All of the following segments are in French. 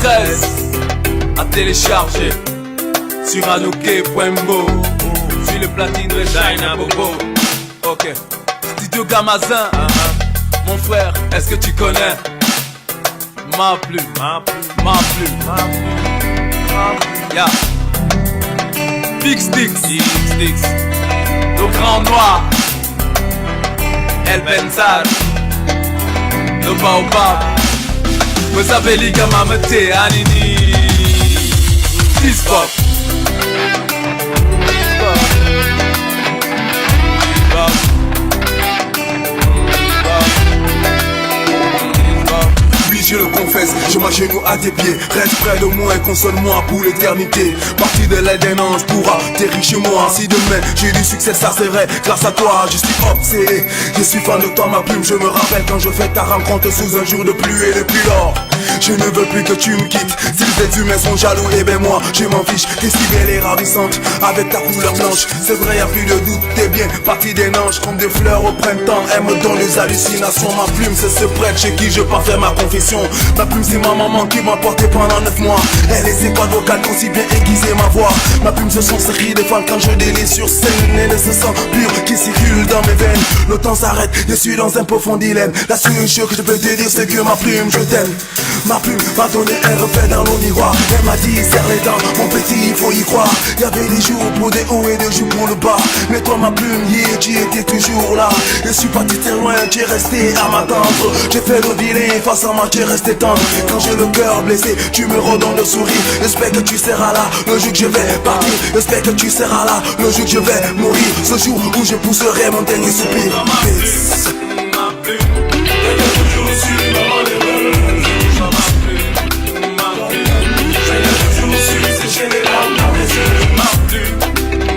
13 à télécharger sur anoké.mo. Sur le platine de China Bobo. Ok. Studio Gamazin. Mon frère, est-ce que tu connais ma plume? Yeah. Big Sticks. Le grand noir. El Benzal. Le Baobab. Vous avez les gamins mettez Anini. Disbop. Je le confesse, je m'agenouille à tes pieds. Reste près de moi et console-moi pour l'éternité. Parti de l'aide d'un ange pourra atterrir chez moi. Si demain j'ai du succès, ça serait grâce à toi. Je suis obsédé, je suis fan de toi, ma plume. Je me rappelle quand je fais ta rencontre sous un jour de pluie. Et depuis lors, je ne veux plus que tu me quittes. Si les êtres humains sont jaloux, et ben moi je m'en fiche. T'es si belle et ravissante, avec ta couleur blanche. C'est vrai, y'a plus de doute, t'es bien parti des anges. Comme des fleurs au printemps, elle me donne des hallucinations. Ma plume c'est ce prêtre chez qui je pars faire ma confession. Ma plume c'est ma maman qui m'a porté pendant 9 mois. Elle et ses cordes vocales ont si bien aiguisé ma voix. Ma plume ce sont ces cris de fans quand je délie sur scène. Elle est ce sang pur qui circule dans mes veines. Le temps s'arrête, je suis dans un profond dilemme. La seule chose que je peux te dire c'est que ma plume je t'aime. Ma plume m'a donné un reflet dans le miroir. Elle m'a dit serre les dents, mon petit il faut y croire. Y'avait des jours pour des hauts et des jours pour le bas. Mais toi ma plume, yeah, tu étais toujours là. Je suis parti très loin, tu es resté à m'attendre. J'ai fait le vilain face à moi, tu es resté tendre. Quand j'ai le cœur blessé, tu me redonnes le sourire. J'espère que tu seras là le jour que je vais partir. J'espère que tu seras là le jour que je vais mourir. Ce jour où je pousserai mon dernier soupir. Ma plume, elle est toujours sur ma lèvre. Sécher les larmes dans mes yeux.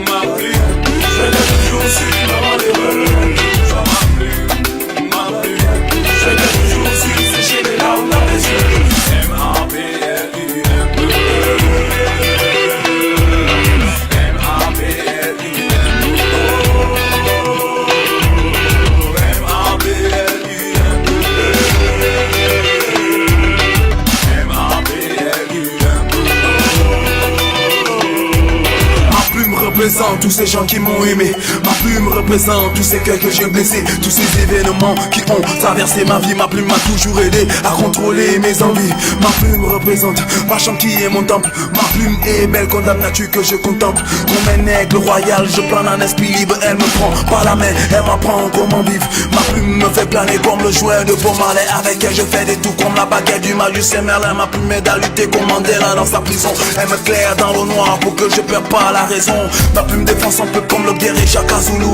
Ma plume, je l'ai toujours su dans les rêves. Ma plume, je l'ai toujours su sécher les larmes dans mes yeux. M-A-P-L-U-M-E. Représente tous ces gens qui m'ont aimé. Ma plume représente tous ces cœurs que j'ai blessés. Tous ces événements qui ont traversé ma vie. Ma plume m'a toujours aidé à contrôler mes envies. Ma plume représente ma chambre qui est mon temple. Ma plume est belle comme la nature que je contemple. Comme un aigle royal, je plane en esprit libre. Elle me prend par la main, elle m'apprend comment vivre. Ma plume me fait planer comme le joueur de Bob Marley. Avec elle je fais des tours comme la baguette du magicien Merlin. Ma plume m'aide à lutter comme Mandela dans sa prison. Elle me claire dans le noir pour que je perde pas la raison. Ma plume défense un peu comme le guerrier Chaka Zulu.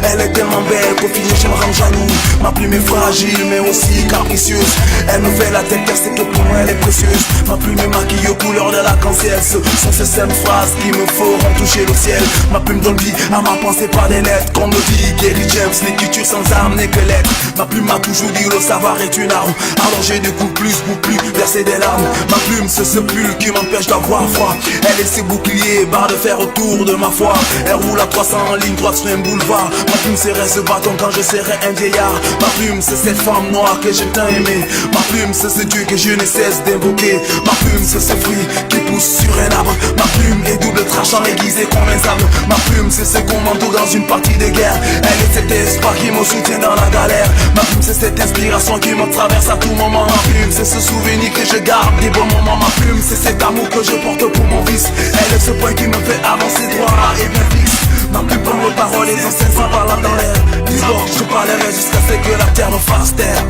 Elle est tellement belle qu'au final je me rends jaloux. Ma plume est fragile mais aussi capricieuse. Elle me fait la tête car c'est que pour moi elle est précieuse. Ma plume est maquillée aux couleurs de l'arc-en-ciel. Ce sont ces simples phrases qui me feront toucher le ciel. Ma plume donne vie à ma pensée par des lettres. Comme le dit Gary James, l'écriture sans arme n'est que lettre. Ma plume m'a toujours dit le savoir est une arme. Alors j'ai du coup plus pour plus verser des larmes. Ma plume c'est ce pull qui m'empêche d'avoir froid. Elle est ses boucliers, barre de fer autour de ma foi. Elle roule à 300 en ligne droite sur un boulevard. Ma plume serait ce bâton quand je serai un vieillard. Ma plume c'est cette femme noire que j'ai tant aimé. Ma plume c'est ce Dieu que je ne cesse d'invoquer. Ma plume c'est ce fruit qui pousse sur un arbre. Ma plume est double tranchant aiguisé comme un sabre. Ma plume c'est ce commando dans une partie de guerre. Elle est cet espoir qui me soutient dans la galère. Ma plume c'est cette inspiration qui me traverse à tout moment. Ma plume c'est ce souvenir que je garde des bons moments. Ma plume c'est cet amour que je porte pour mon fils. Elle est ce point qui me fait avancer droit et bien fixe. Ma plume prend mes paroles et anciennes sans parler dans l'air. Dis-moi, je parlerai jusqu'à ce que la terre me fasse taire.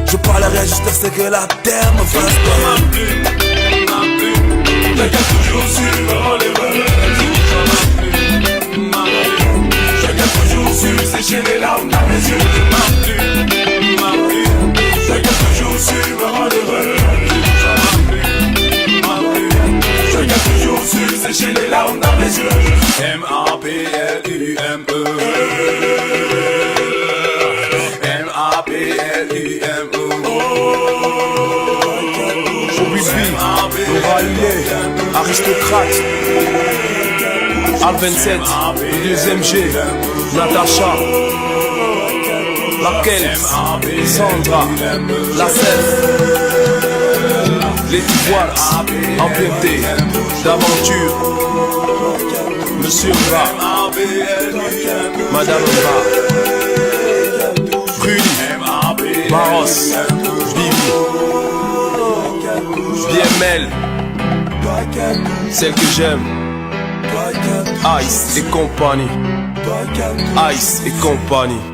Je parlerai jusqu'à ce que la terre me fasse taire. Ma plume, je garde toujours sur les rêves. Je garde toujours sur sécher les larmes dans mes yeux. Ma plume, je garde toujours sur les rêves. Je garde toujours sur sécher les larmes dans mes yeux. M-A-P-L-U-M-E. M-A-P-L-U-M-E. Moralier, aristocrate, Al27, le deuxième G, Natacha, Laquelle, Sandra, La Sève. L'étoile empruntée d'aventure. Monsieur Ra, Madame Ra, Rudy, Maros, Vivi, BML, celle que j'aime, Ice et compagnie, Ice et compagnie.